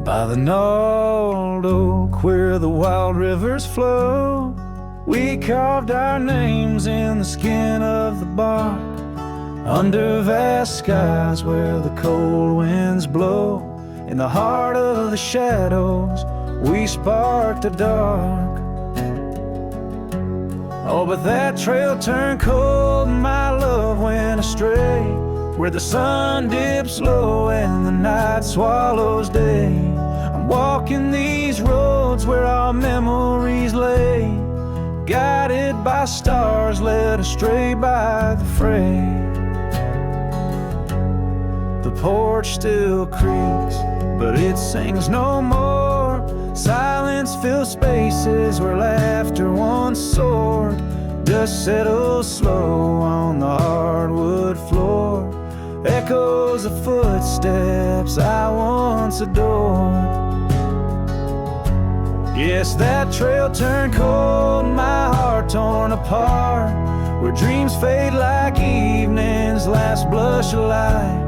By the gnarled oak where the wild rivers flow, we carved our names in the skin of the bark. Under vast skies where the cold winds blow, in the heart of the shadows we sparked the dark. Oh, but that trail turned cold and my love went astray, where the sun dips low and the night swallows day. I'm walking these roads where our memories lay, guided by stars, led astray by the fray. The porch still creaks, but it sings no more. Silence fills spaces where laughter once soared. Dust settles slow on the hardwood floor, echoes of footsteps I once adored. Yes, that trail turned cold and my heart torn apart, where dreams fade like evening's last blush of light.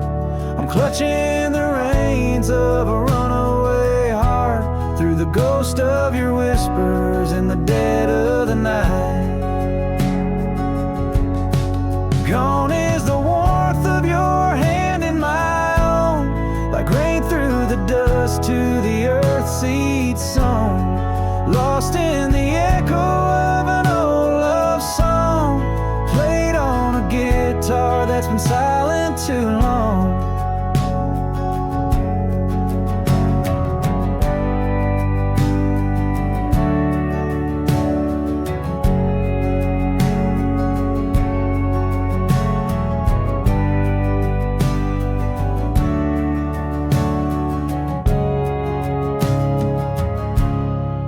I'm clutching the reins of a runaway heart, through the ghost of your whispers in the dead of the night. Gone is the warmth of your hand in my own, like rain through the dust to the earth seed sown. Lost in the echo of an old love song, played on a guitar that's been silent too long.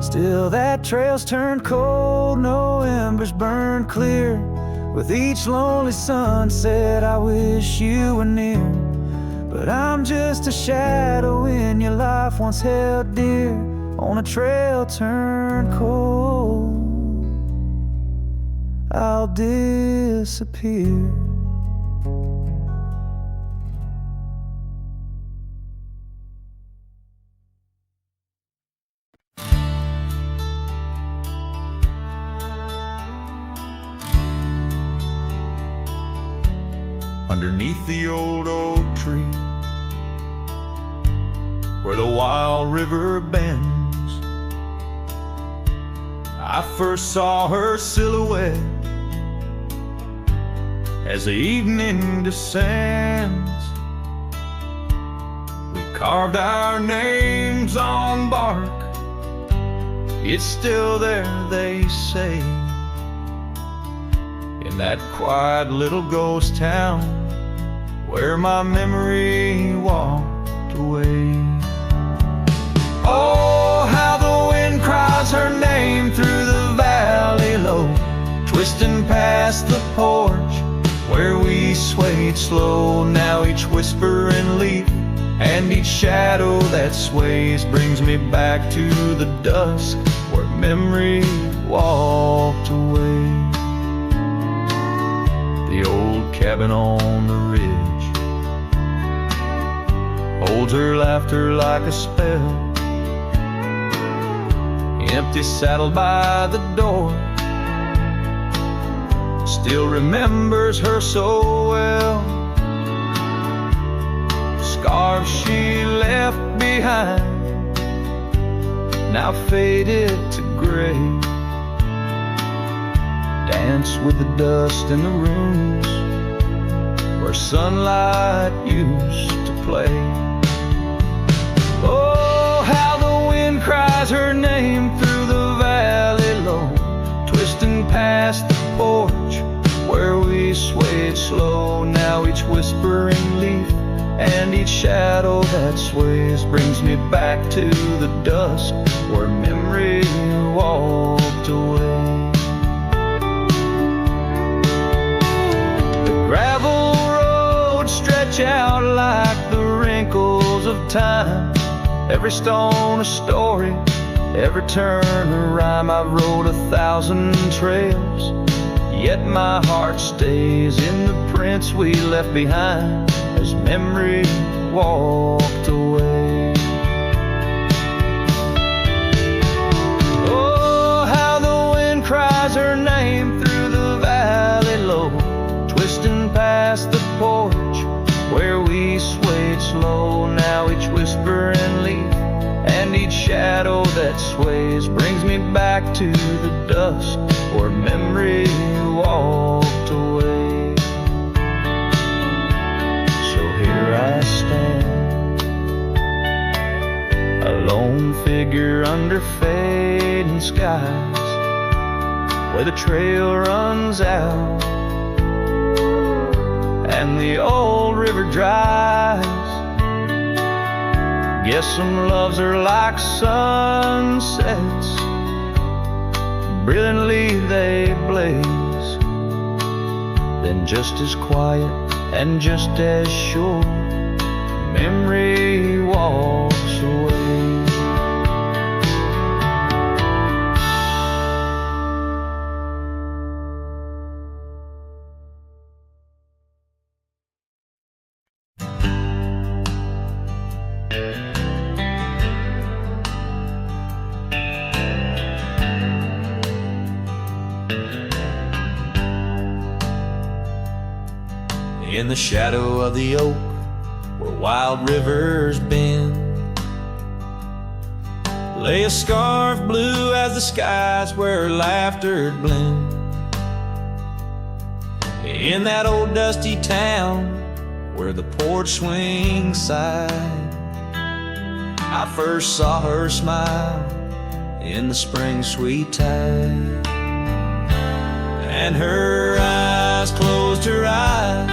Still that trail's turned cold, no embers burn clear. With each lonely sunset I wish you were near, but I'm just a shadow in your life once held dear, on a trail turned cold. I'll disappear. Underneath the old oak tree, where the wild river bends, I first saw her silhouette as the evening descends. We carved our names on bark, it's still there, they say, in that quiet little ghost town where my memory walked away. Oh, how the wind cries her name through the valley low, twisting past the porch where we swayed slow. Now each whispering leaf and each shadow that sways brings me back to the dusk where memory walked away. The old cabin on the ridge holds her laughter like a spell. Empty saddle by the door still remembers her so well. Scars she left behind, now faded to gray, dance with the dust in the rooms where sunlight used to play. Oh, how the wind cries her name through the valley low, twisting past the porch where we swayed slow. Now each whispering leaf and each shadow that sways brings me back to the dusk where memory walked away. The gravel roads stretch out like the wrinkles of time, every stone a story, every turn a rhyme. I've rode 1,000 trails, yet my heart stays in the prints we left behind as memory walked away. each whisper and leaf and each shadow that sways brings me back to the dusk where memory walked away. So here I stand, a lone figure under fading skies, where the trail runs out and the old river dries. Guess some loves are like sunsets, brilliantly they blaze, then just as quiet and just as sure, memory walks away. In the shadow of the oak, where wild rivers bend, lay a scarf blue as the skies where laughter blend. In that old dusty town where the porch swings side, I first saw her smile in the spring sweet tide. And her eyes closed her eyes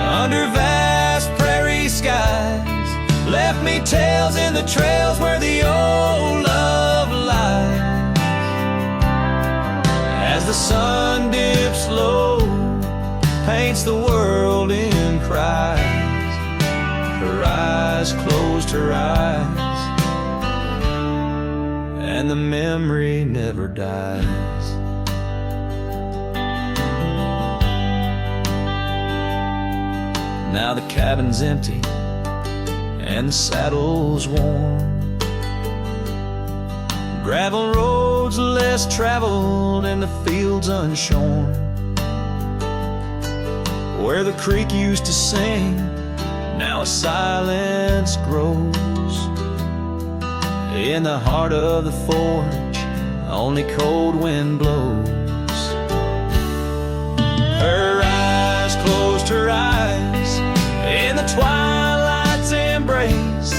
under vast prairie skies, left me tales in the trails where the old love lies. As the sun dips low, paints the world in cries, her eyes closed her eyes, and the memory never dies. Now the cabin's empty and the saddle's worn, gravel roads less traveled and the fields unshorn. Where the creek used to sing, now a silence grows. In the heart of the forge, only cold wind blows. Her eyes closed her eyes in the twilight's embrace.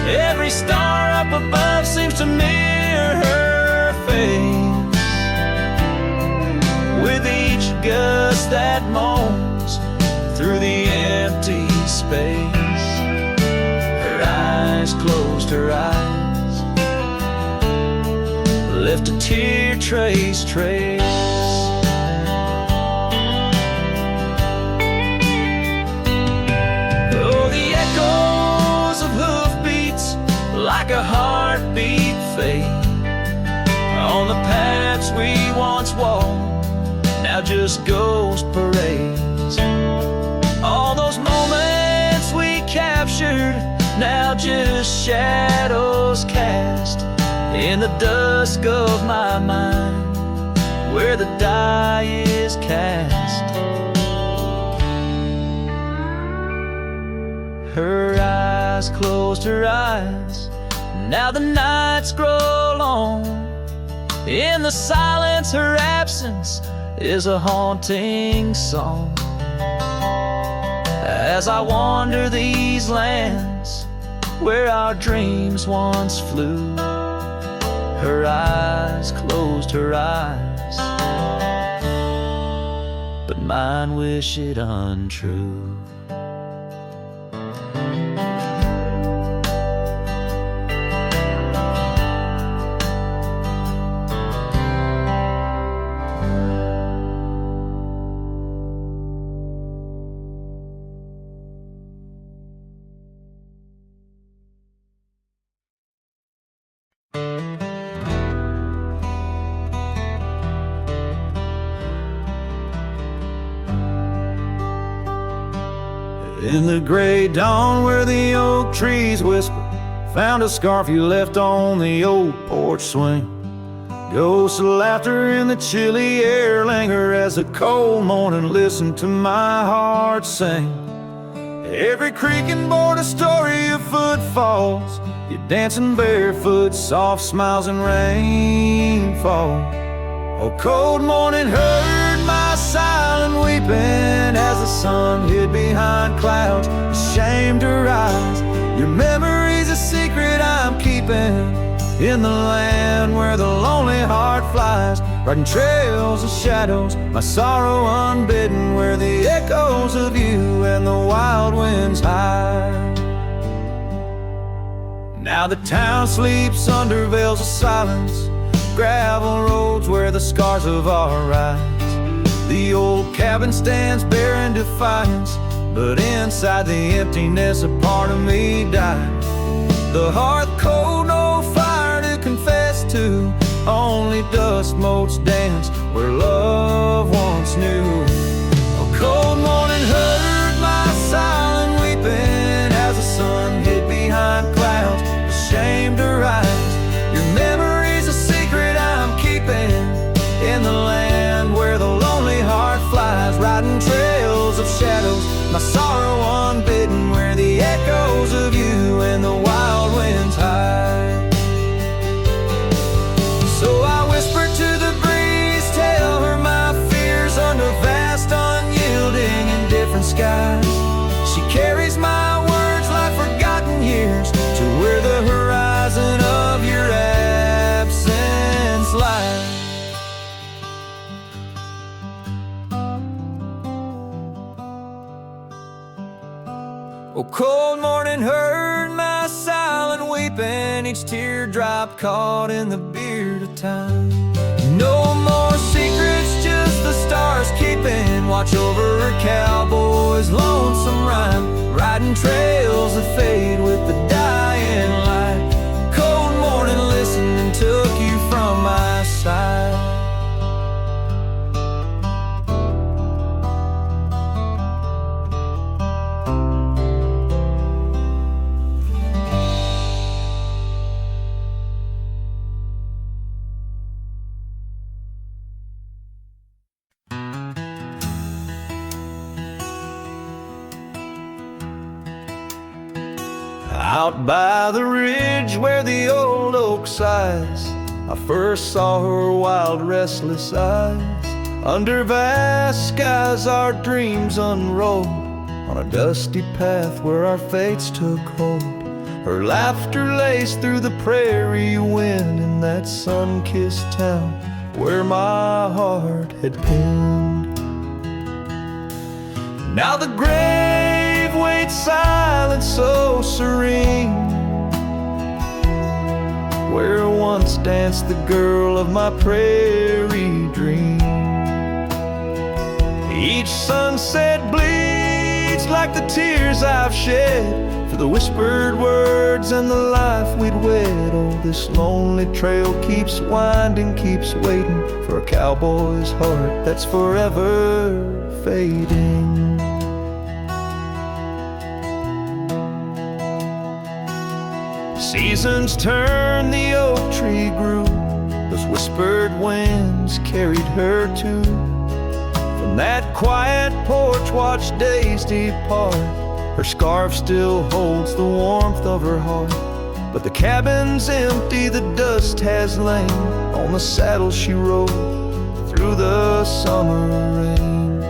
Every star up above seems to mirror her face. With each gust that moans through the empty space, her eyes closed her eyes, left a tear trace. Like a heartbeat fade on the paths we once walked, now just ghost parades. All those moments we captured, now just shadows cast in the dusk of my mind, where the die is cast. Her eyes closed her eyes, now the nights grow long. In the silence, her absence is a haunting song. As I wander these lands where our dreams once flew, her eyes closed her eyes, but mine wish it untrue. In the gray dawn where the oak trees whisper, found a scarf you left on the old porch swing. Ghosts of laughter in the chilly air linger as the cold morning listen to my heart sing. Every creek and board a story of footfalls falls, you're dancing barefoot, soft smiles and rainfall. Oh, cold morning heard my silent weeping as the sun hid behind clouds, ashamed to rise. Your memory's a secret I'm keeping in the land where the lonely heart flies, riding trails of shadows, my sorrow unbidden, where the echoes of you and the wild winds hide. Now the town sleeps under veils of silence, gravel roads where the scars of our rides. The old cabin stands bare in defiance, but inside the emptiness a part of me died. The hearth cold, no fire to confess to, only dust motes dance where love once knew. A cold morning heard my silent weeping as the sun hid behind clouds, ashamed to rise. Your memory's a secret I'm keeping in the land where the lonely heart flies, riding trails of shadows, my sorrow unbidden, where the echoes of you and the wild winds hide. So I whisper to the breeze, tell her my fears under vast, unyielding, indifferent skies. She carries my words like forgotten years to where the horizon of your absence lies. Oh, cold morning heard my silent weeping, each teardrop caught in the beard of time. No more secrets, just the stars keeping watch over her cowboy's lonesome rhyme, riding trails that fade with the dying light. Cold morning listened and took you from my side. Out by the ridge where the old oak sighs, I first saw her wild, restless eyes. Under vast skies our dreams unrolled, on a dusty path where our fates took hold. Her laughter laced through the prairie wind in that sun-kissed town where my heart had pinned. Now the grave waits silent, so serene, where once danced the girl of my prairie dream. Each sunset bleeds like the tears I've shed for the whispered words and the life we'd wed. Oh, this lonely trail keeps winding, keeps waiting for a cowboy's heart that's forever fading. Seasons turned, the oak tree grew, those whispered winds carried her too. From that quiet porch watched days depart, her scarf still holds the warmth of her heart. But the cabin's empty, the dust has lain on the saddle she rode through the summer rain.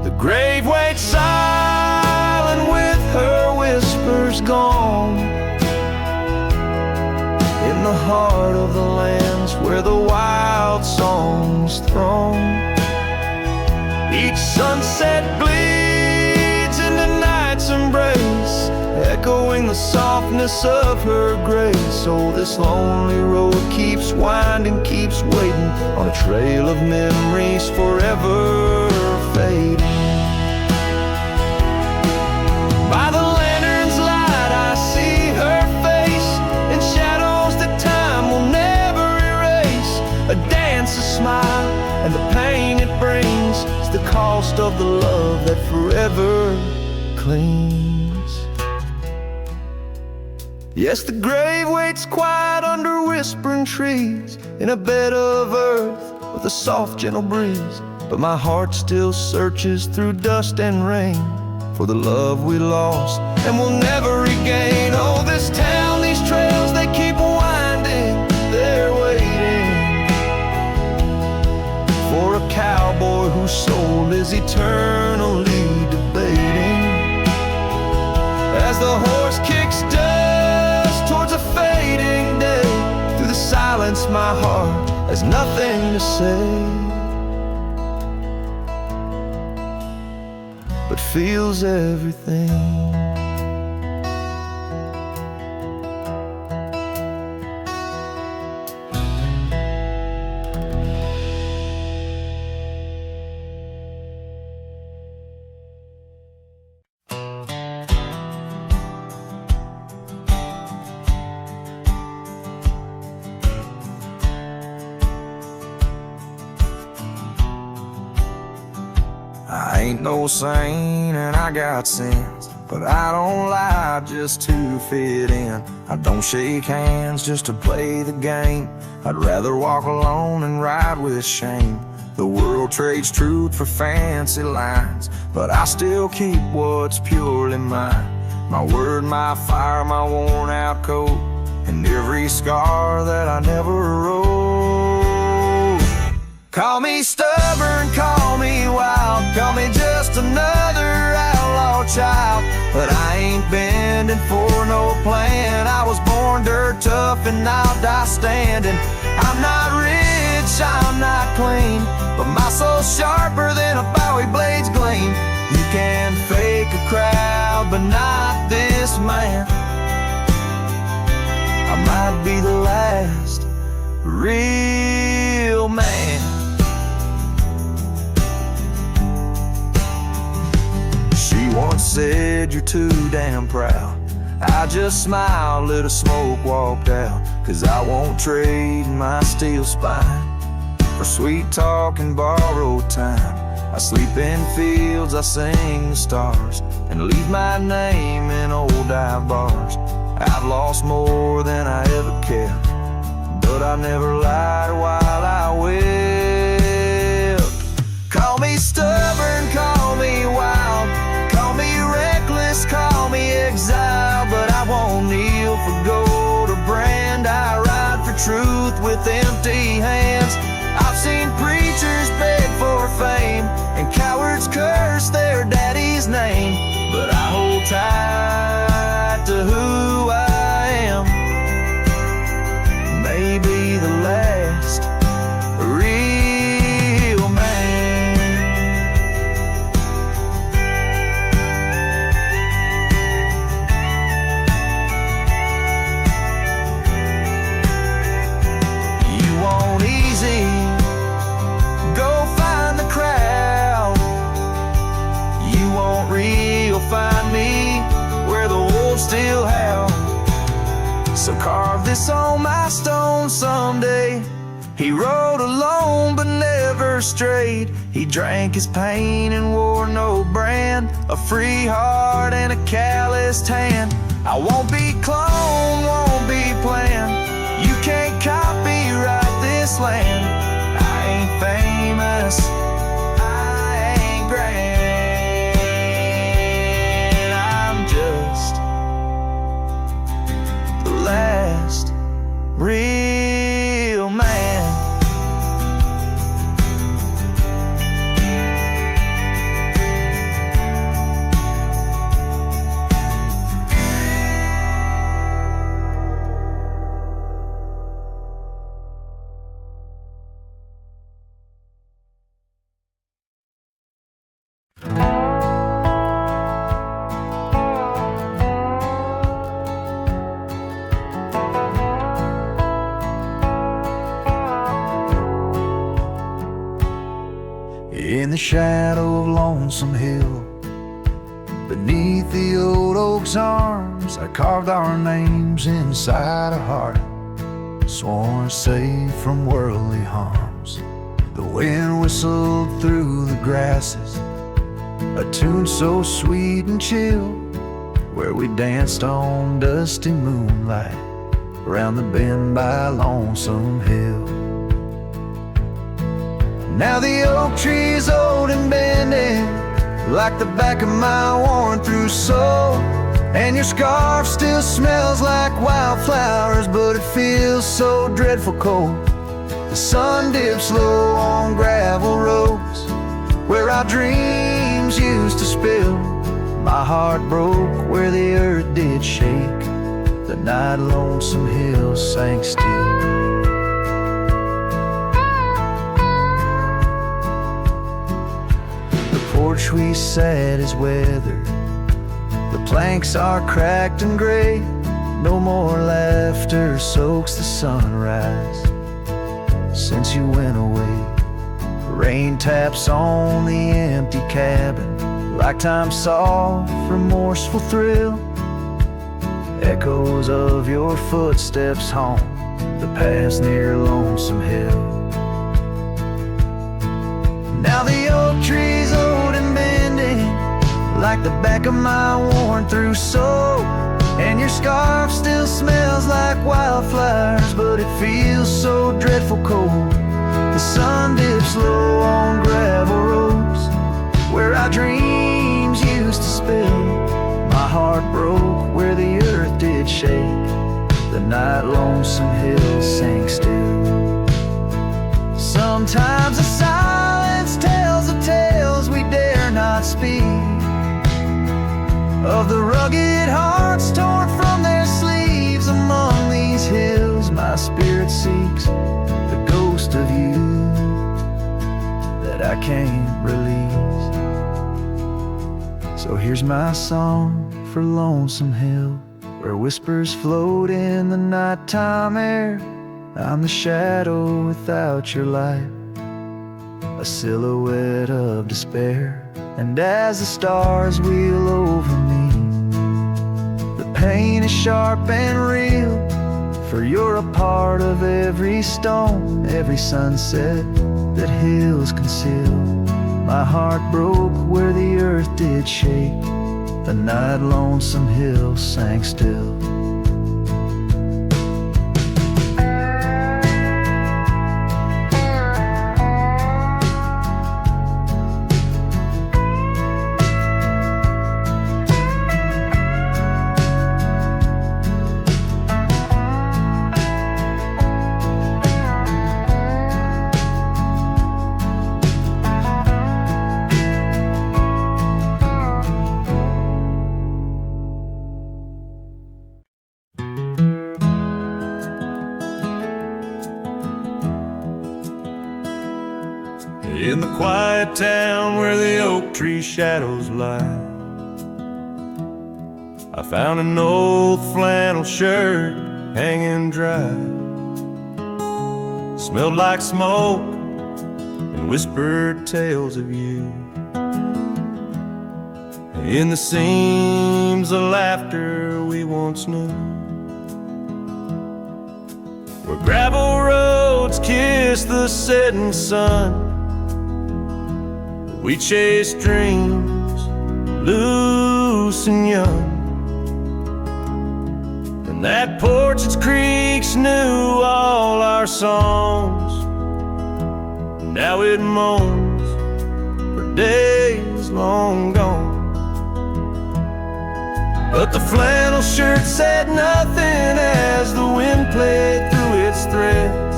The grave waits silent with her whispers gone, in the heart of the lands where the wild songs throng. Each sunset bleeds into night's embrace, echoing the softness of her grace. Oh, this lonely road keeps winding, keeps waiting on a trail of memories forever fading. By the lantern's light I see her face in shadows that time will never erase. A dance, a smile, and the pain it brings is the cost of the love that forever clings. Yes, the grave waits quiet under whispering trees, in a bed of earth with a soft gentle breeze. But my heart still searches through dust and rain for the love we lost and will never heart has nothing to say, but feels everything. I ain't no saint and I got sins, but I don't lie just to fit in. I don't shake hands just to play the game. I'd rather walk alone than ride with shame. The world trades truth for fancy lines, but I still keep what's purely mine. My word, my fire, my worn out coat, and every scar that I never wrote. Call me stubborn, call me wild, call me just another outlaw child, but I ain't bending for no plan. I was born dirt tough and I'll die standing. I'm not rich, I'm not clean, but my soul's sharper than a Bowie blade's gleam. You can fake a crowd, but not this man. I might be the last real man. She once said, you're too damn proud. I just smiled, lit a smoke, walked out, 'cause I won't trade my steel spine for sweet talk and borrowed time. I sleep in fields, I sing the stars, and leave my name in old dive bars. I've lost more than I ever kept, but I never lied while I wept. Call me stubborn, call me wild, call me reckless, call me exile, but I won't kneel for gold or brand. I ride for truth with empty hands. I've seen preachers beg for fame and cowards curse their daddy's name, but I hold tight to who I am. Maybe the last real man. You want easy, go find the crowd. You want real, find me where the wolves still howl. So carve this on my stone someday. He rode alone but never strayed. He drank his pain and wore no brand, a free heart and a calloused hand. I won't be cloned, won't be planned. You can't copyright this land. I ain't famous, I ain't grand. I'm just the last real man. In the shadow of Lonesome Hill, beneath the old oak's arms, I carved our names inside a heart, sworn safe from worldly harms. The wind whistled through the grasses, a tune so sweet and chill, where we danced on dusty moonlight around the bend by Lonesome Hill. Now the oak tree's old and bending, like the back of my worn-through soul, and your scarf still smells like wildflowers, but it feels so dreadful cold. The sun dips low on gravel roads where our dreams used to spill. My heart broke where the earth did shake the night Lonesome Hill sank still. porch we sat is weathered. The planks are cracked and gray. No more laughter soaks the sunrise since you went away. Rain taps on the empty cabin like time's soft, remorseful thrill. Echoes of your footsteps haunt the paths near Lonesome Hill. Now the oak tree's old and bending like the back of my worn-through soul, and your scarf still smells like wildflowers, but it feels so dreadful cold. The sun dips low on gravel roads where our dreams used to spill. My heart broke where the earth did shake. The night Lonesome Hill sank still. Sometimes the silence tells the tales we dare not speak, of the rugged hearts torn from their sleeves. Among these hills my spirit seeks the ghost of you that I can't release. So here's my song for Lonesome Hill, where whispers float in the nighttime air. I'm the shadow without your light, a silhouette of despair. And as the stars wheel over me, the pain is sharp and real, for you're a part of every stone, every sunset that hills conceal. My heart broke where the earth did shake. The night Lonesome Hill sank still. In the quiet town where the oak tree shadows lie, I found an old flannel shirt hanging dry. Smelled like smoke and whispered tales of you. In the seams of laughter we once knew, where gravel roads kiss the setting sun, we chased dreams loose and young. And that porch, its creaks knew all our songs. Now it moans for days long gone. But the flannel shirt said nothing as the wind played through its threads,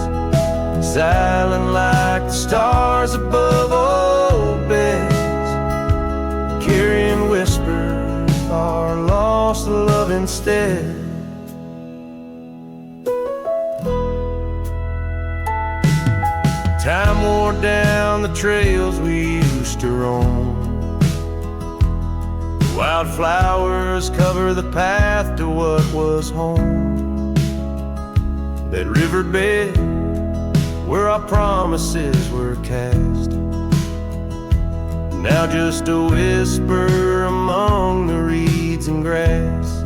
silent like the stars above old beds, carrying whispers of our lost love instead. Time wore down the trails we used to roam. Wildflowers cover the path to what was home. That riverbed where our promises were cast, now just a whisper among the reeds and grass.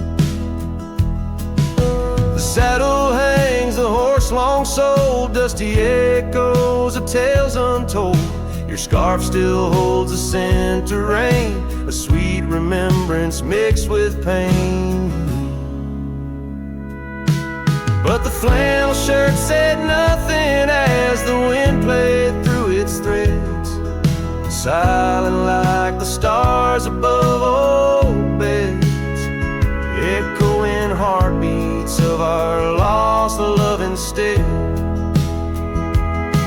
The saddle hangs the horse long sold, dusty echoes of tales untold. Your scarf still holds a scent of rain, a sweet remembrance mixed with pain. But the flannel shirt said nothing as the wind played through its threads, silent like the stars above old beds, echoing heartbeats of our lost love instead.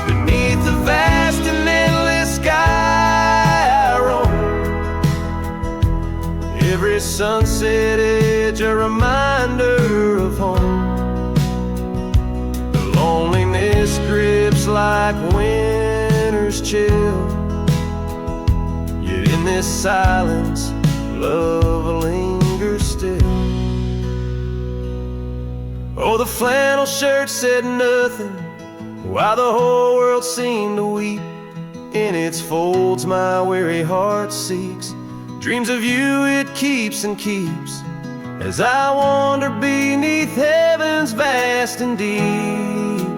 Beneath the vast and endless sky I roam, every sunset edge a reminder of home. Loneliness grips like winter's chill, yet in In this silence, love lingers still. Oh, the flannel shirt said nothing, while the whole world seemed to weep. In its folds my weary heart seeks, dreams of you it keeps and keeps, as I wander beneath heaven's vast and deep.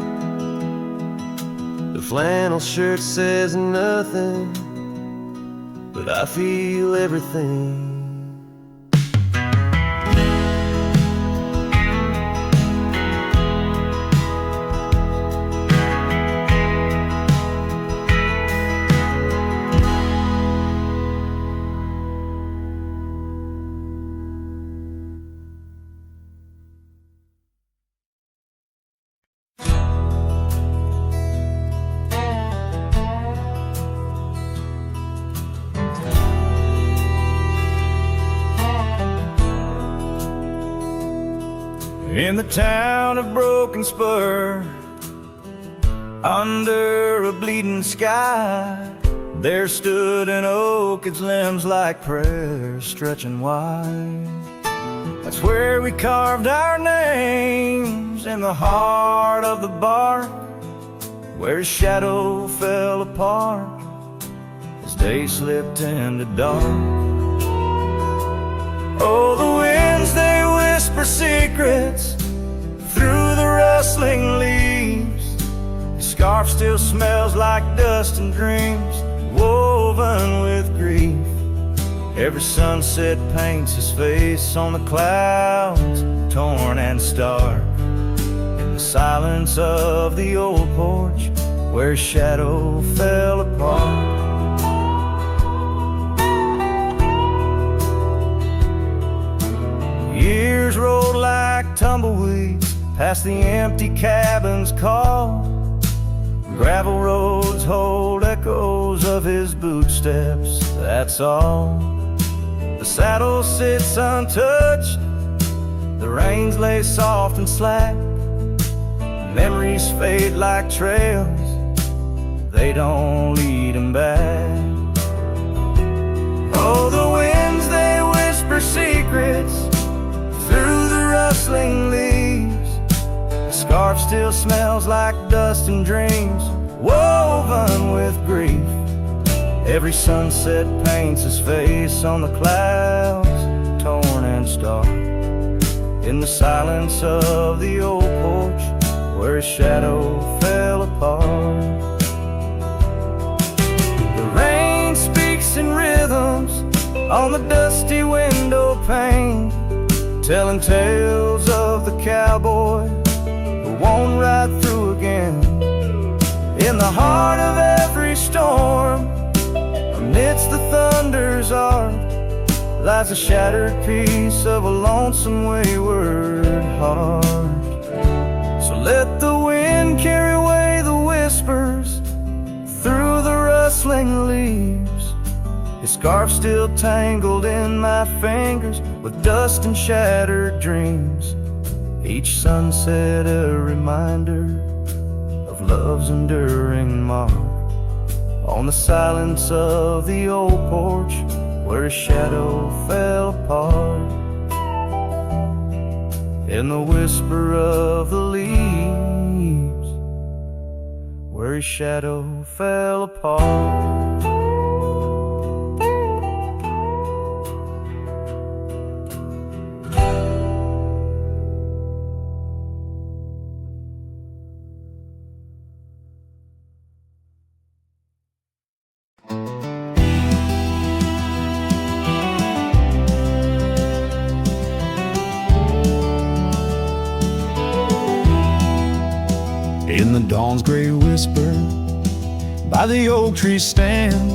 The flannel shirt says nothing, but I feel everything. In the town of Broken Spur, under a bleeding sky, there stood an oak, its limbs like prayers stretching wide. That's where we carved our names, in the heart of the bark, where his shadow fell apart as day slipped into dark. Oh, the winds, they whisper secrets through the rustling leaves. His scarf still smells like dust and dreams woven with grief. Every sunset paints his face on the clouds, torn and stark. In the silence of the old porch, where his shadow fell apart. Years rolled like tumbleweeds past the empty cabin's call. Gravel roads hold echoes of his footsteps, that's all. The saddle sits untouched, the reins lay soft and slack. Memories fade like trails, they don't lead him back. Oh, the winds, they whisper secrets through the rustling leaves. The scarf still smells like dust and dreams woven with grief. Every sunset paints his face on the clouds, torn and stark. In the silence of the old porch, where his shadow fell apart. The rain speaks in rhythms on the dusty window pane, telling tales of the cowboy who won't ride through again. In the heart of every storm, amidst the thunder's arc, lies a shattered piece of a lonesome wayward heart. So let the wind carry away the whispers through the rustling leaves. His scarf still tangled in my fingers with dust and shattered dreams. Each sunset a reminder of love's enduring mark. On the silence of the old porch, where his shadow fell apart. In the whisper of the leaves, where his shadow fell apart. In the dawn's gray whisper, by the oak tree stand,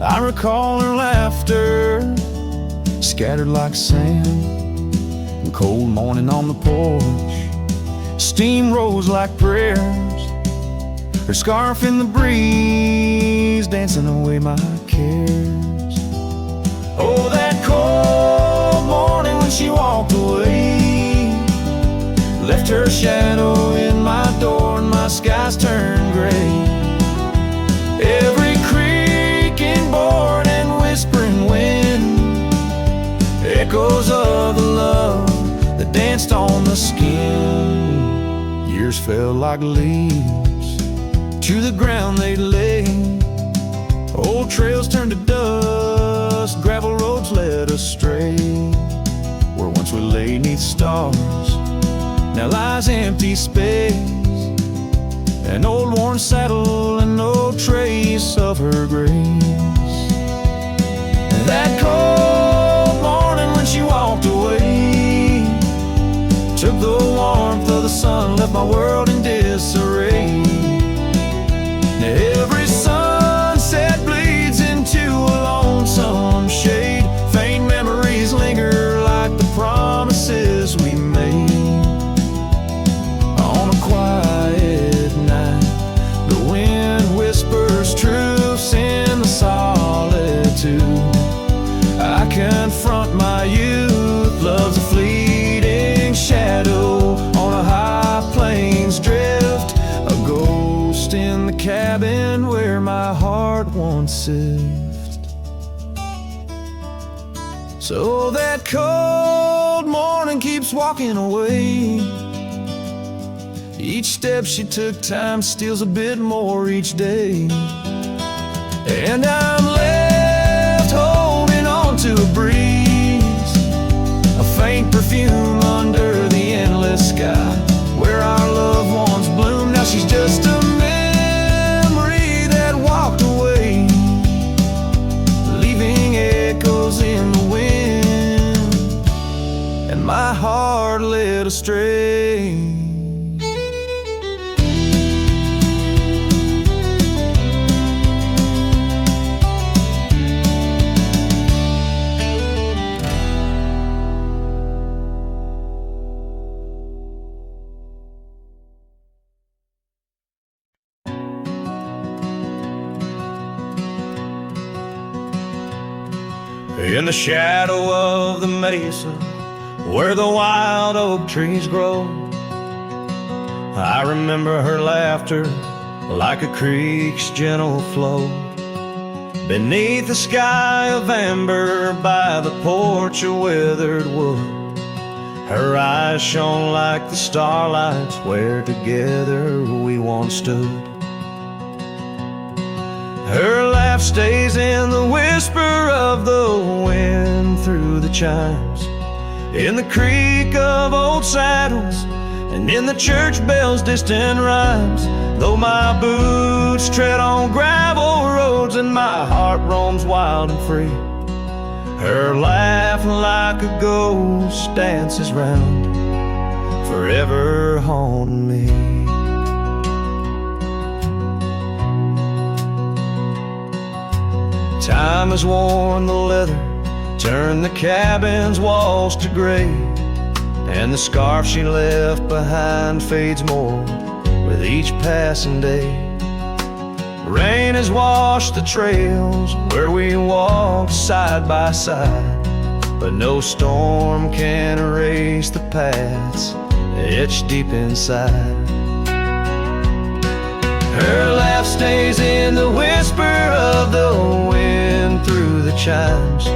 I recall her laughter, scattered like sand. And cold morning on the porch, steam rose like prayers, her scarf in the breeze, dancing away my cares. Oh, that cold morning when she walked away, left her shadow in my door and my skies turned gray. Every creaking board and danced on the skin. Years fell like leaves to the ground they lay. Old trails turned to dust, gravel roads led astray. Where once we lay 'neath stars, now lies empty space. An old worn saddle and no trace of her grace. That cold morning when she walked away took the warmth of the sun, left my world in disarray. Every sunset bleeds into a lonesome shade. Faint memories linger like the promises we made. On a quiet night, the wind whispers truths in the solitude. I confront my youth, love's a fleeting shadow on a high plains drift, a ghost in the cabin where my heart once lived. So that cold morning keeps walking away. Each step she took, time steals a bit more each day. And I'm left holding on to a breeze, a faint perfume under the endless sky. Where our loved ones bloom, now she's just a memory that walked away, leaving echoes in the wind, and my heart led astray. In the shadow of the mesa, where the wild oak trees grow, I remember her laughter like a creek's gentle flow. Beneath the sky of amber, by the porch of withered wood, her eyes shone like the starlights where together we once stood. Her laugh stays in the whisper of the wind through the chimes, in the creak of old saddles, and in the church bells' distant rhymes. Though my boots tread on gravel roads and my heart roams wild and free, her laugh like a ghost dances round, forever haunting me. Time has worn the leather, turned the cabin's walls to gray, and the scarf she left behind fades more with each passing day. Rain has washed the trails where we walked side by side, but no storm can erase the paths etched deep inside. Her laugh stays in the whisper of the wind through the chimes,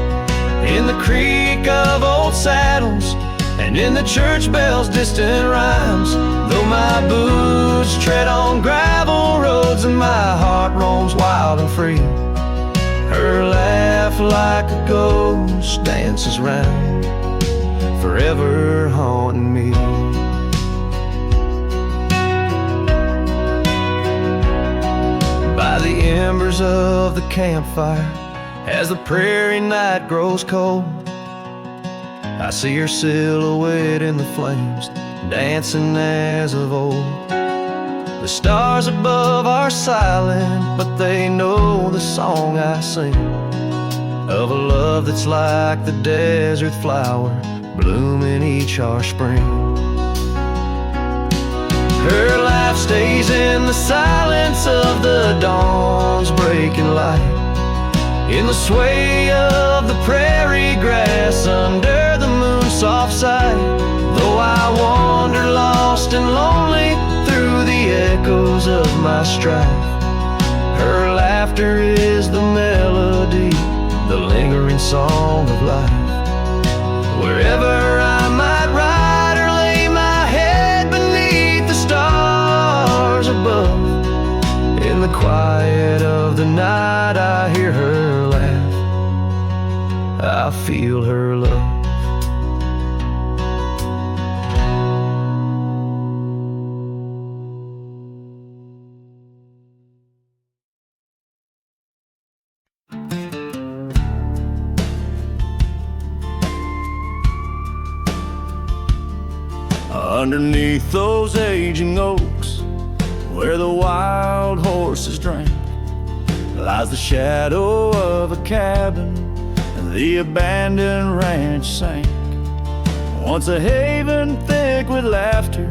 in the creak of old saddles, and in the church bells' distant rhymes. Though my boots tread on gravel roads and my heart roams wild and free, her laugh like a ghost dances round, forever haunting me. By the embers of the campfire, as the prairie night grows cold, I see her silhouette in the flames, dancing as of old. The stars above are silent, but they know the song I sing, of a love that's like the desert flower, blooming each harsh spring. Her laugh stays in the silence of the dawn's breaking light, in the sway of the prairie grass under the moon's soft sight. Though I wander lost and lonely through the echoes of my strife, her laughter is the melody, the lingering song of life. Wherever I might ride Underneath those aging oaks, where the wild horses drank, lies the shadow of a cabin the abandoned ranch sank. Once a haven thick with laughter,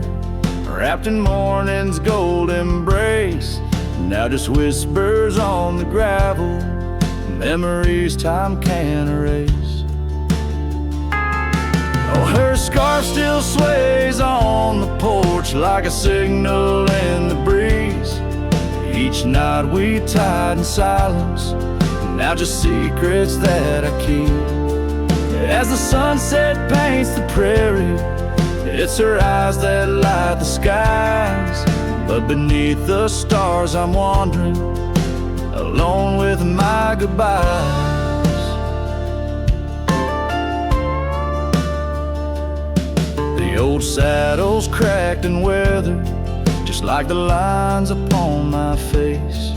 wrapped in morning's gold embrace, now just whispers on the gravel, memories time can't erase. Oh, her scarf still sways on the porch like a signal in the breeze. Each knot we tied in silence, now just secrets that I keep. As the sunset paints the prairie, it's her eyes that light the skies. But beneath the stars I'm wandering, alone with my goodbyes. The old saddle's cracked and weathered, just like the lines upon my face.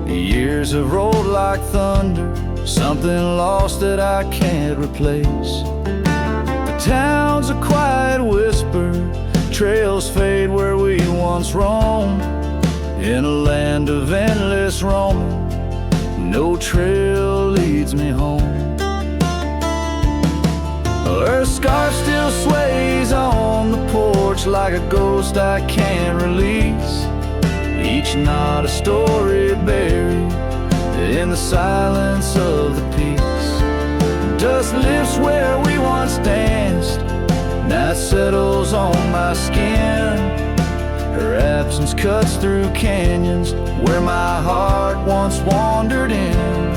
The years have rolled like thunder, something lost that I can't replace. The town's a quiet whisper, trails fade where we once roamed. In a land of endless roaming, no trail leads me home. Her scarf still sways on the porch like a ghost I can't release. Each knot a story buried in the silence of the peace. Dust lifts where we once danced, night settles on my skin. Her absence cuts through canyons where my heart once wandered in.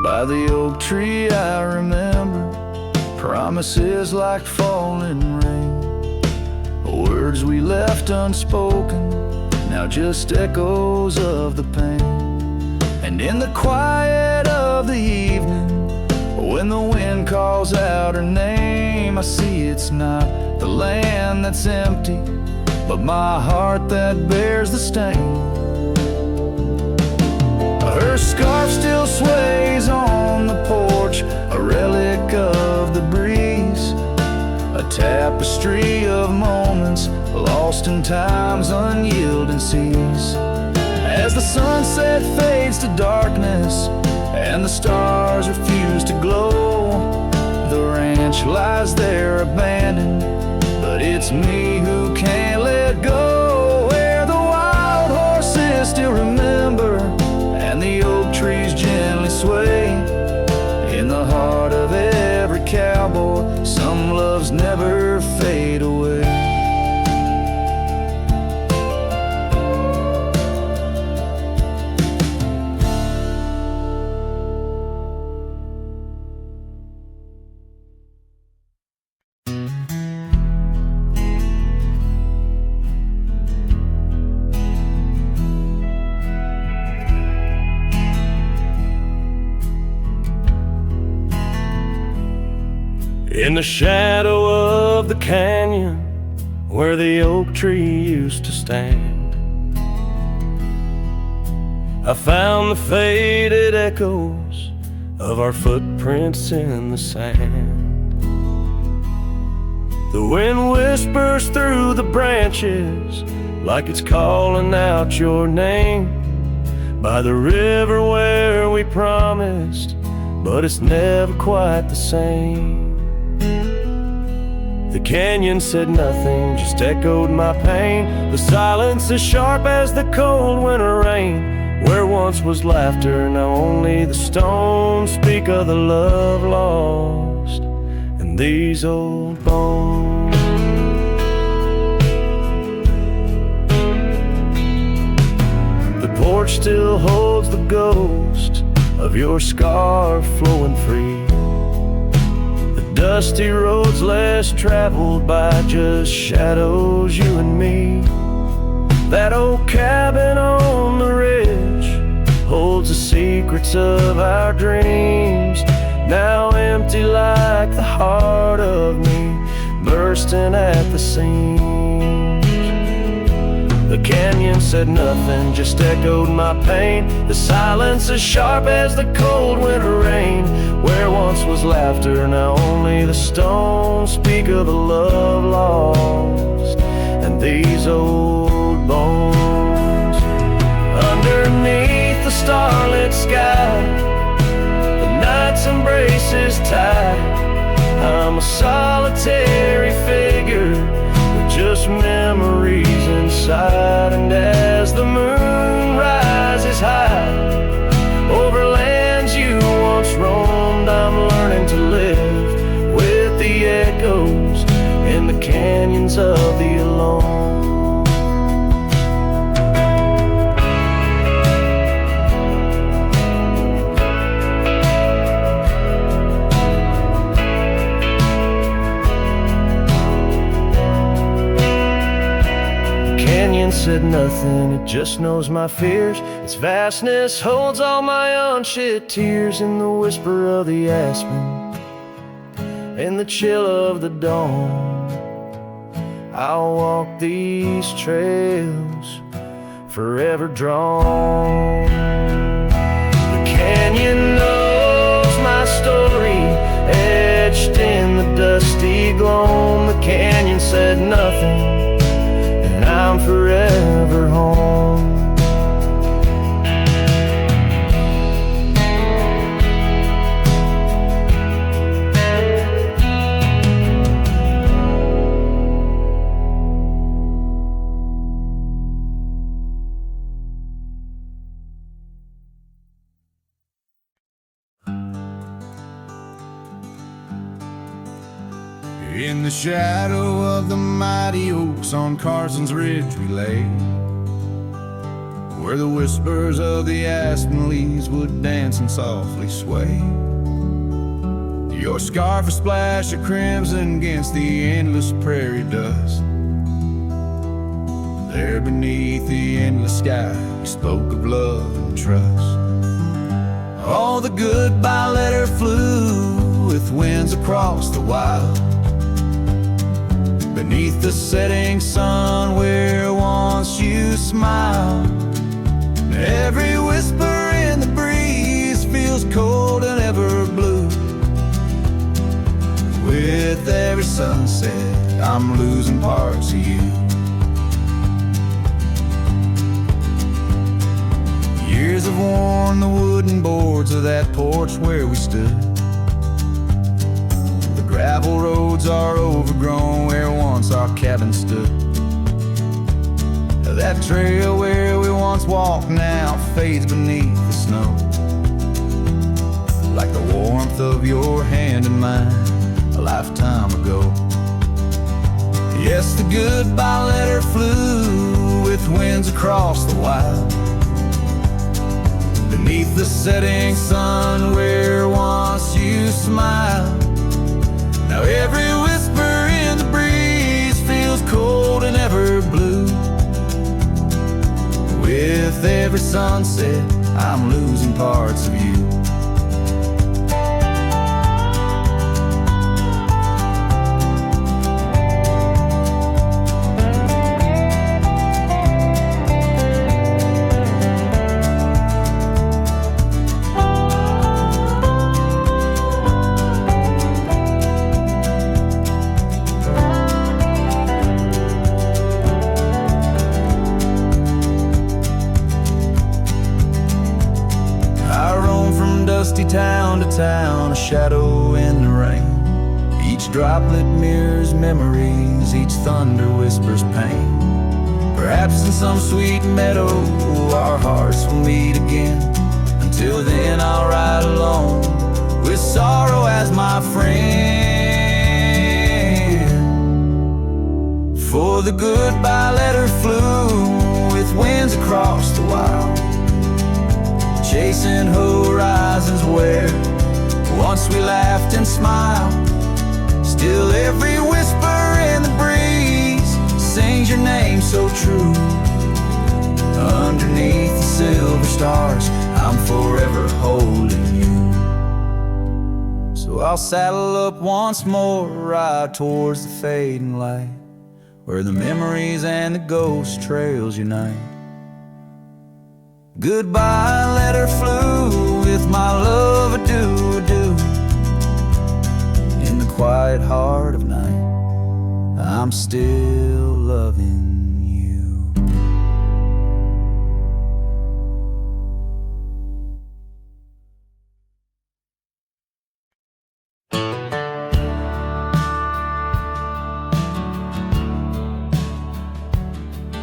By the oak tree I remember promises like falling rain, words we left unspoken, now just echoes of the pain. And in the quiet of the evening, when the wind calls out her name, I see it's not the land that's empty, but my heart that bears the stain. Her scarf still sways on the porch, a relic of the breeze, a tapestry of moments lost in time's unyielding seas. As the sunset fades to darkness and the stars refuse to glow, the ranch lies there abandoned, but it's me who can't let go. Where the wild horses still remember and the oak trees gently sway, in the heart of every cowboy, some loves never fade away. In the shadow of the canyon where the oak tree used to stand, I found the faded echoes of our footprints in the sand. The wind whispers through the branches like it's calling out your name, by the river where we promised, but it's never quite the same. The canyon said nothing, just echoed my pain. The silence as sharp as the cold winter rain. Where once was laughter, now only the stones speak of the love lost in these old bones. The porch still holds the ghost of your scarf flowing free. Dusty roads less traveled by, just shadows, you and me. That old cabin on the ridge holds the secrets of our dreams, now empty bursting at the seams. The canyon said nothing, just echoed my pain. The silence as sharp as the cold winter rain. Where once was laughter, now only the stones speak of the love lost and these old bones. Underneath the starlit sky, the night's embrace is tight. I'm a solitary figure with just memories inside. And as the moon rises high over lands you once roamed, I'm learning to live with the echoes in the canyons of the alone. Said nothing, it just knows my fears. Its vastness holds all my unshed tears. In the whisper of the aspen, in the chill of the dawn, I'll walk these trails forever drawn. The canyon knows my story, etched in the dusty gloam. The canyon said nothing, I'm forever home. In the shadow of the mighty oaks on Carson's Ridge we lay, where the whispers of the aspen leaves would dance and softly sway. Your scarf a splash of crimson against the endless prairie dust. There beneath the endless sky we spoke of love and trust. All the goodbye letter flew with winds across the wild, beneath the setting sun where once you smiled. Every whisper in the breeze feels cold and ever blue. With every sunset I'm losing parts of you. Years have worn the wooden boards of that porch where we stood. Gravel roads are overgrown where once our cabin stood. That trail where we once walked now fades beneath the snow, like the warmth of your hand in mine a lifetime ago. Yes, the goodbye letter flew with winds across the wild, beneath the setting sun where once you smiled. Now every whisper in the breeze feels cold and ever blue. With every sunset I'm losing parts of you. Town to town, a shadow in the rain. Each droplet mirrors memories, each thunder whispers pain. Perhaps in some sweet meadow our hearts will meet again. Until then I'll ride alone with sorrow as my friend. For the goodbye letter flew with winds across the wild, chasing horizons where once we laughed and smiled. Still every whisper in the breeze sings your name so true. Underneath the silver stars I'm forever holding you. So So I'll saddle up once more, ride towards the fading light, where the memories and the ghost trails unite. Goodbye letter flew with my love adieu, adieu. In the quiet heart of night, I'm still loving you.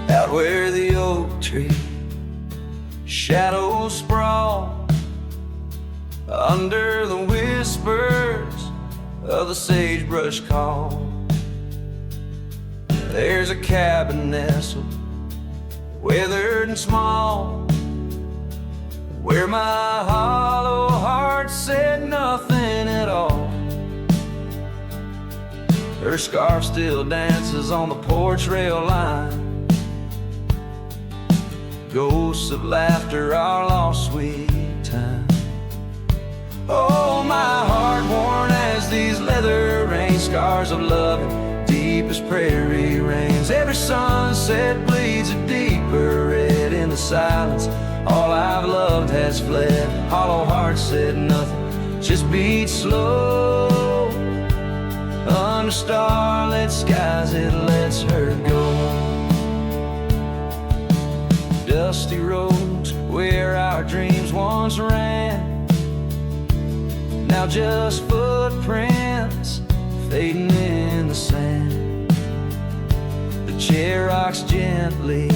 Out where the oak tree shadows sprawl, under the whispers of the sagebrush call, there's a cabin nestled, weathered and small, where my hollow heart said nothing at all. Her scarf still dances on the porch rail line, ghosts of laughter, our lost sweet time. Oh, my heart worn as these leather rain scars of loving, deep as prairie rains. Every sunset bleeds a deeper red in the silence. All I've loved has fled. Hollow heart said nothing, just beat slow. Under starlit skies it lets her go. Dusty roads where our dreams once ran, now just footprints fading in the sand. The chair rocks gently,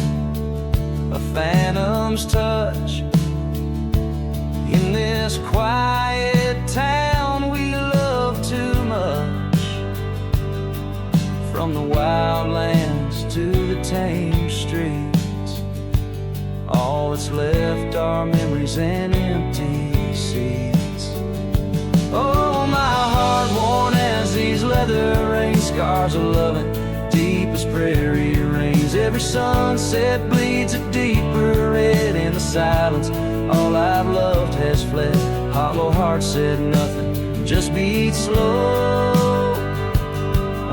a phantom's touch. In this quiet town we love too much, from the wildlands to the tame streets. All that's left are memories and empty seats. Oh, my heart worn as these leather rain scars of loving, deep as prairie rains. Every sunset bleeds a deeper red in the silence. All I've loved has fled. Hollow heart said nothing, just beat slow.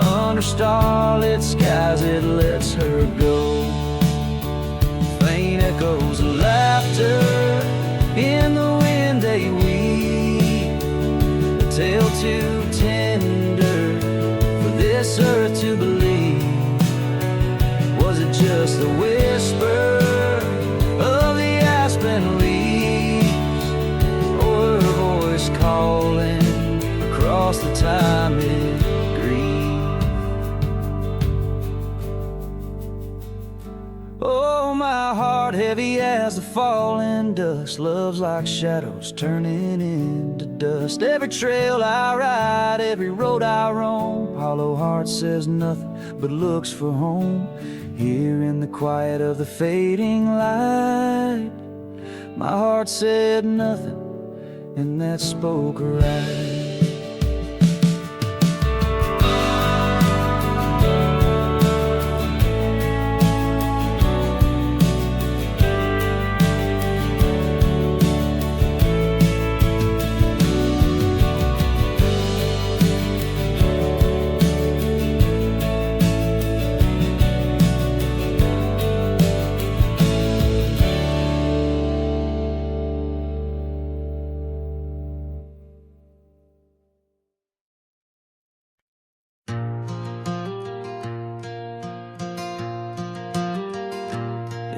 Under starlit skies it lets her go. Faint echoes of laughter in the wind they weep, a tale too tender for this earth to believe. Was it just the whisper of the aspen leaves, or her voice calling across the time it grieved? Oh, my heart heavy as the falling dust, love's like shadows turning into dust. Every trail I ride, every road I roam, hollow heart says nothing but looks for home. Here in the quiet of the fading light, my heart said nothing, and that spoke right.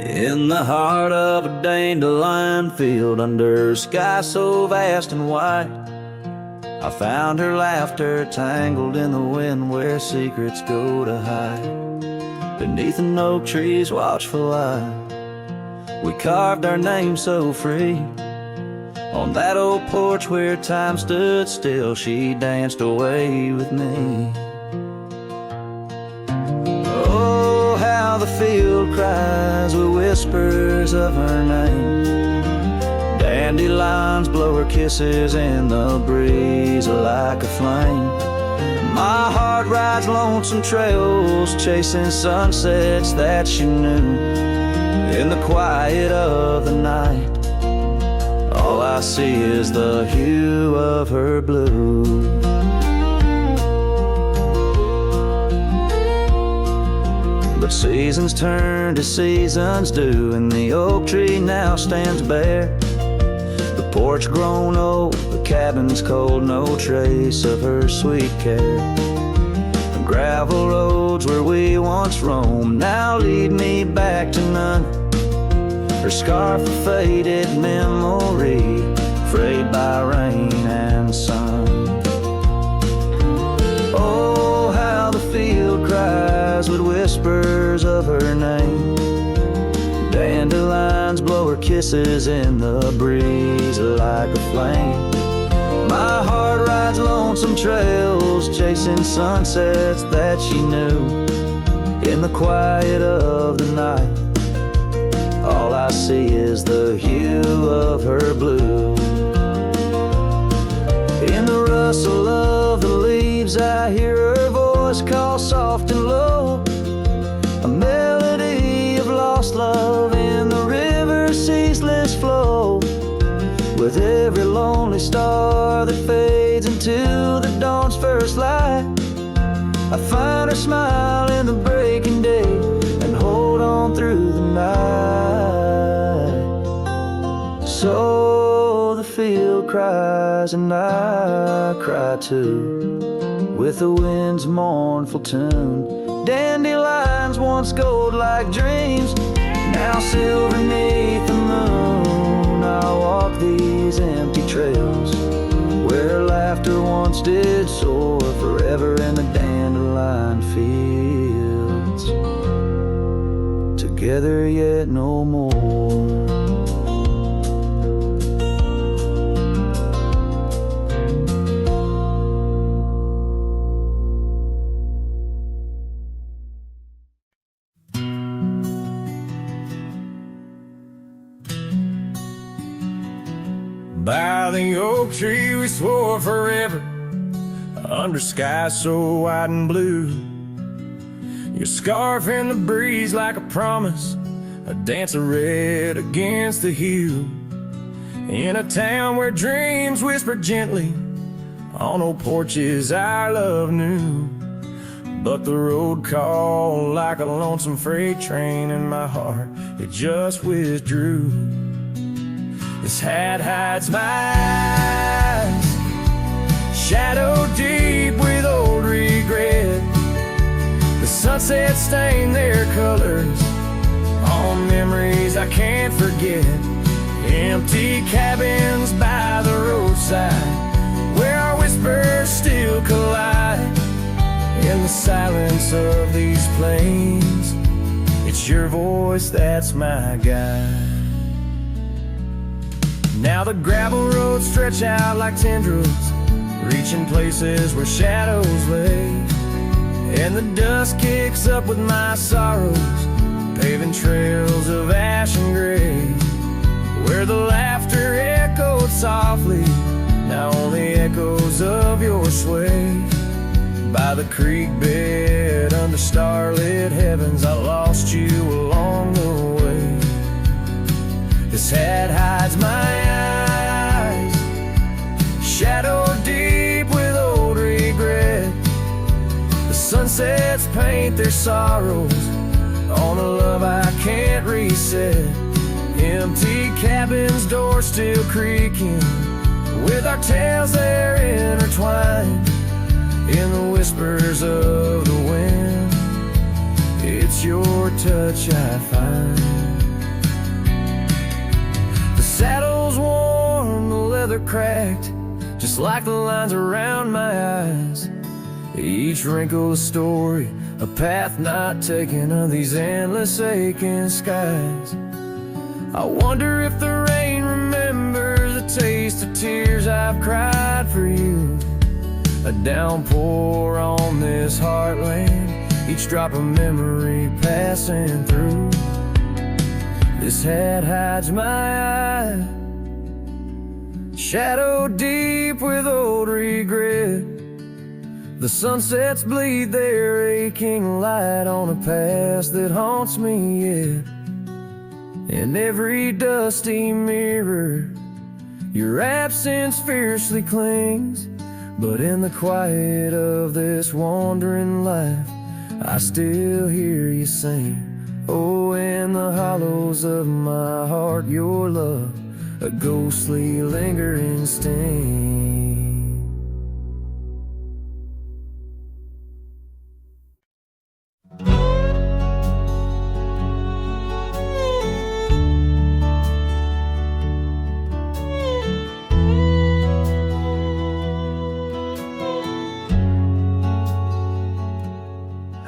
In the heart of a dandelion field, under a sky so vast and white, I found her laughter tangled in the wind where secrets go to hide. Beneath an oak tree's watchful eye, we carved our name so free. On that old porch where time stood still, she danced away with me. Oh, how the field cries with whispers of her name. Dandelions blow her kisses in the breeze like a flame. My heart rides lonesome trails, chasing sunsets that she knew. In the quiet of the night, all I I see is the hue of her blue. But seasons turn to seasons do, and the oak tree now stands bare. The porch grown old, the cabin's cold, no trace of her sweet care. The gravel roads where we once roamed now lead me back to none. Her scarf a faded memory, frayed by rain and sun. Oh, how the field cries with whispers of her name. Dandelions blow her kisses in the breeze like a flame. My heart rides lonesome trails, chasing sunsets that she knew. In the quiet of the night, all I see is the hue of her blue. In the rustle of the leaves, I hear her voice call soft and low. A melody of lost love in the river's ceaseless flow. With every lonely star that fades into the dawn's first light, I find her smile in the breaking day and hold on through the night. So the field cries and I cry too, with the wind's mournful tune. Dandelions once gold like dreams, now silver beneath the moon. I walk these empty trails where laughter once did soar, forever in the dandelion fields, together yet no more. By the oak tree we swore forever, under skies so wide and blue. Your scarf in the breeze like a promise, a dance of red against the hue. In a town where dreams whisper gently, on old porches our love knew. But the road called like a lonesome freight train, and my heart, it just withdrew. This hat hides my eyes, shadow deep with old regret. The sunset stained their colors on memories I can't forget. Empty cabins by the roadside, where our whispers still collide. In the silence of these plains, it's your voice that's my guide. Now the gravel roads stretch out like tendrils, reaching places where shadows lay. And the dust kicks up with my sorrows, paving trails of ash and gray. Where the laughter echoed softly, now only echoes of your sway. By the creek bed under starlit heavens, I lost you along the way. This hat hides my eyes, shadow deep with old regret. The sunsets paint their sorrows on a love I can't reset. Empty cabins, doors still creaking, with our tales there intertwined. In the whispers of the wind, it's your touch I find. The saddle's worn, the leather cracked, just like the lines around my eyes. Each wrinkle a story, a path not taken of these endless aching skies. I wonder if the rain remembers the taste of tears I've cried for you. A downpour on this heartland, each drop of memory passing through. This hat hides my eye, shadow deep with old regret. The sunsets bleed their aching light on a past that haunts me yet. In every dusty mirror, Your absence fiercely clings, but in the quiet of this wandering life, I still hear you sing. Oh, in the hollows of my heart, your love, a ghostly lingering sting.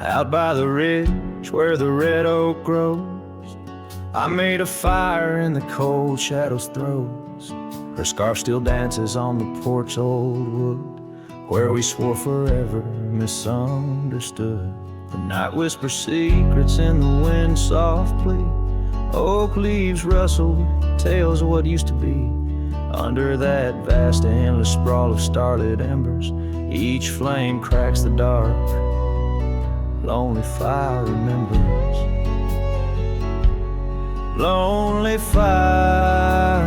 Out by the ridge where the red oak grows, I made a fire in the cold shadow's throes. Her scarf still dances on the porch old wood, where we swore forever, misunderstood. The night whispers secrets in the wind softly. Oak leaves rustle, tales of what used to be. Under that vast endless sprawl of starlit embers, each flame cracks the dark. Lonely fire remembers. Lonely fire,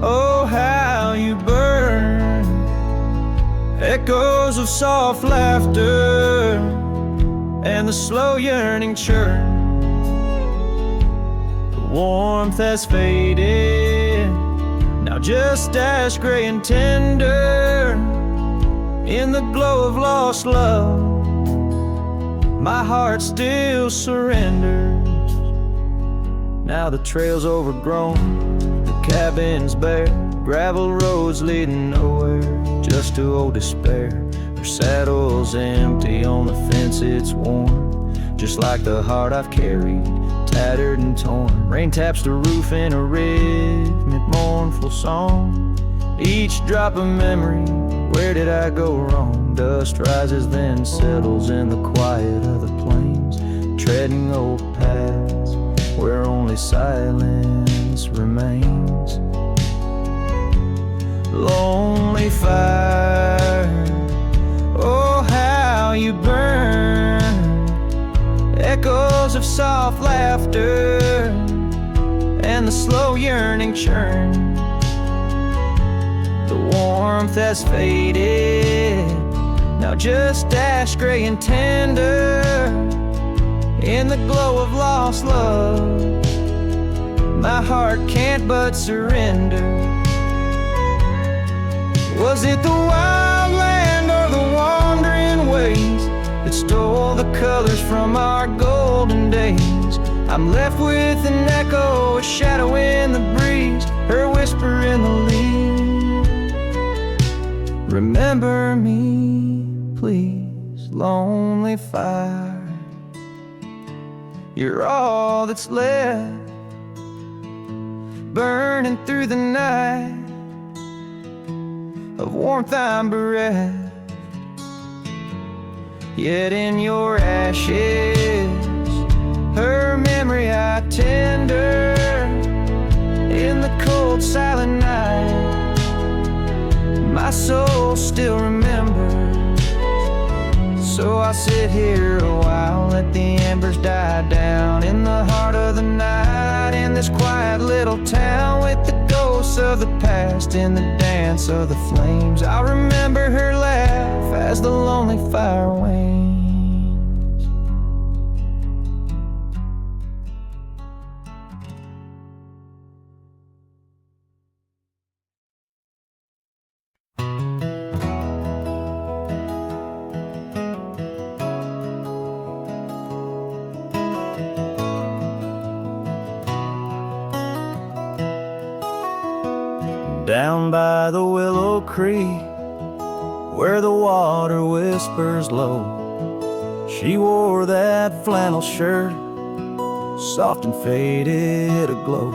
oh how you burn. Echoes of soft laughter and the slow yearning churn. The warmth has faded, now just ash gray and tender. In the glow of lost love, my heart still surrenders. Now the trail's overgrown, the cabin's bare, gravel roads leading nowhere, just to old despair. Her saddle's empty, on the fence it's worn, just like the heart I've carried, tattered and torn. Rain taps the roof in a rhythmic, mournful song. Each drop of memory, where did I go wrong? Dust rises then settles in the quiet of the plains, treading old paths where only silence remains. Lonely fire, oh how you burn. Echoes of soft laughter and the slow yearning churn. The warmth has faded, now just ash gray and tender. In the glow of lost love, my heart can't but surrender. Was it the wild land or the wandering ways that stole the colors from our golden days? I'm left with an echo, a shadow in the breeze, her whisper in the leaves. Remember me, please, lonely fire. You're all that's left, burning through the night. Of warmth I'm bereft, yet in your ashes, her memory I tender. In the cold silent night, my soul still remembers. So I sit here a while, let the embers die down. In the heart of the night, in this quiet little town, with the ghosts of the past in the dance of the flames, I'll remember her laugh as the lonely fire wanes. Down by the willow creek, where the water whispers low, she wore that flannel shirt, soft and faded aglow.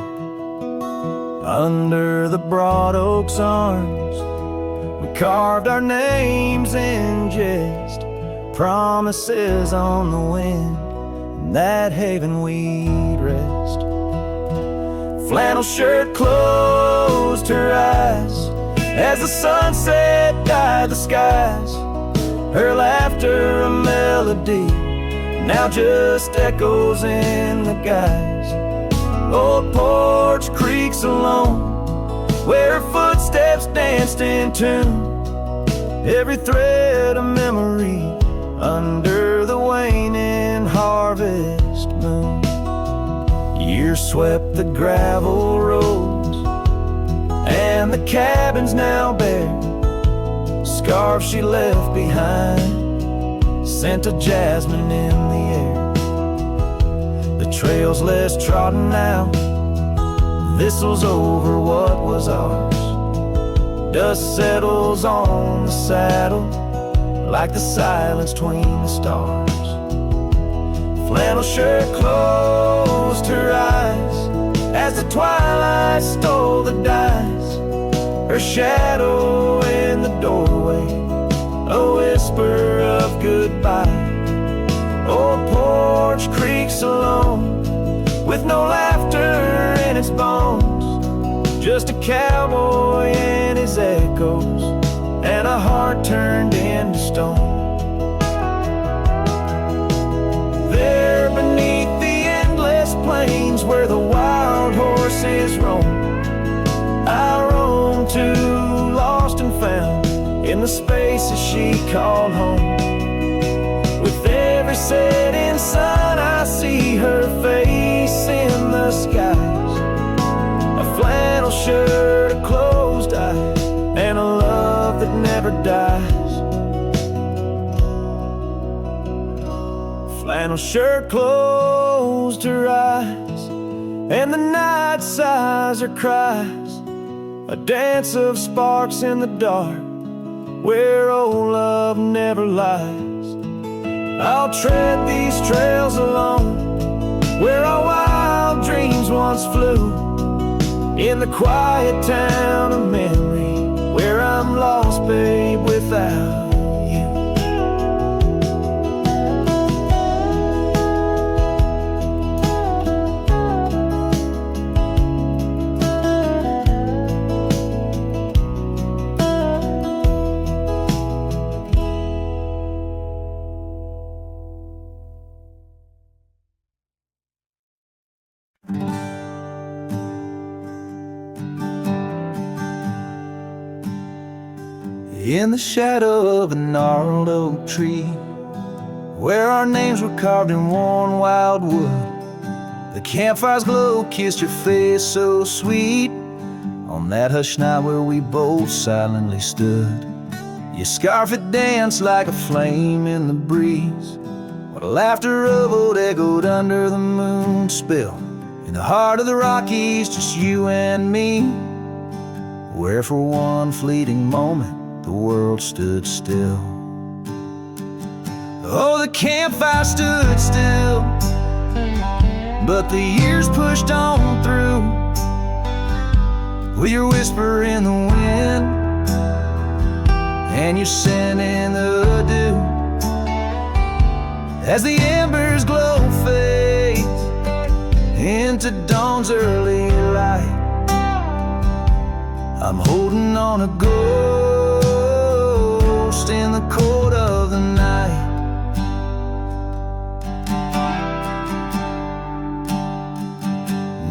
Under the broad oak's arms, we carved our names in jest, promises on the wind, in that haven we'd rest. Flannel shirt closed her eyes as the sunset dyed the skies. Her laughter a melody, now just echoes in the guise. Old porch creaks alone, where her footsteps danced in tune. Every thread a memory under the waning harvest moon. Years swept the gravel roads, and the cabins now bare. Scarves she left behind, scent of jasmine in the air. The trail's less trodden now, thistles over what was ours. Dust settles on the saddle like the silence between the stars. Flannel shirt closed her eyes as the twilight stole the dice. Her shadow in the doorway, a whisper of goodbye. Old porch creaks alone with no laughter in its bones. Just a cowboy and his echoes, and a heart turned into stone. There beneath the endless plains where the wild horses roam, I roam too, lost and found in the spaces she called home. With every setting sun I see her face in the skies. A flannel shirt, a closed eye, and a love that never dies. Flannel shirt closed her eyes, and the night sighs her cries. A dance of sparks in the dark where old love never lies. I'll tread these trails alone where our wild dreams once flew, in the quiet town of memory where I'm lost, babe, without you. In the shadow of a gnarled oak tree, where our names were carved in worn wild wood, the campfire's glow kissed your face so sweet. On that hushed night where we both silently stood, your scarf it danced like a flame in the breeze, while laughter of old echoed under the moon spill. In the heart of the Rockies, just you and me, where for one fleeting moment the world stood still. Oh, the campfire stood still, but the years pushed on through, with your whisper in the wind and your scent in the dew. As the embers glow fades into dawn's early light, I'm holding on a ghost in the cold of the night.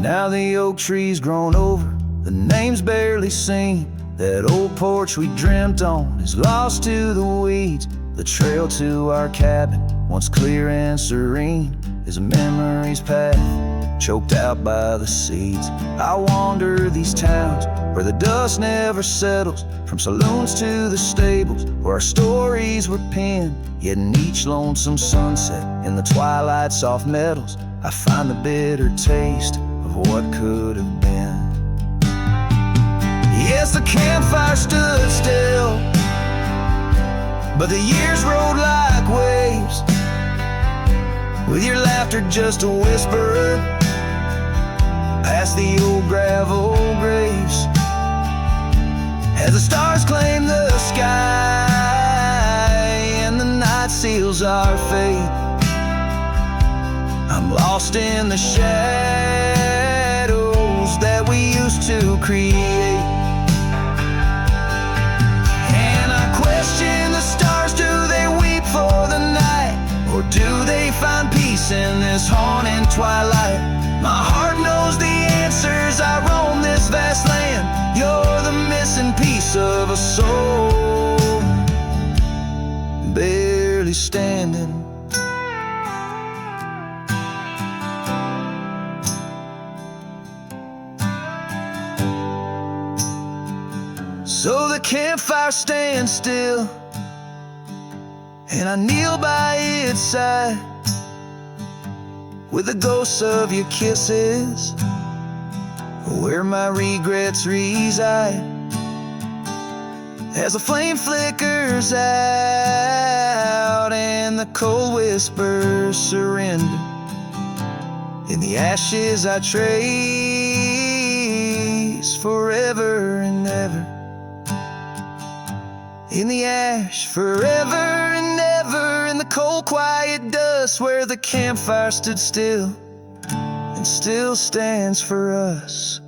Now the oak tree's grown over, the name's barely seen. That old porch we dreamt on is lost to the weeds. The trail to our cabin, once clear and serene, is a memory's path, choked out by the seeds. I wander these towns where the dust never settles, from saloons to the stables where our stories were penned. Yet in each lonesome sunset, in the twilight's soft metals, I find the bitter taste of what could have been. Yes, the campfire stood still, but the years rode like waves, with your laughter just a whisper past the old gravel graves. As the stars claim the sky and the night seals our fate, I'm lost in the shadows that we used to create. And I question the stars, do they weep for the night, or do they find peace in this haunting twilight? My heart knows the answers, I roam this vast land. Your securely standing. So the campfire stands still, and I kneel by its side, with the ghosts of your kisses where my regrets reside. As the flame flickers out and the cold whispers surrender, in the ashes I trace forever and ever. In the ash forever and ever, in the cold quiet dust where the campfire stood still and still stands for us.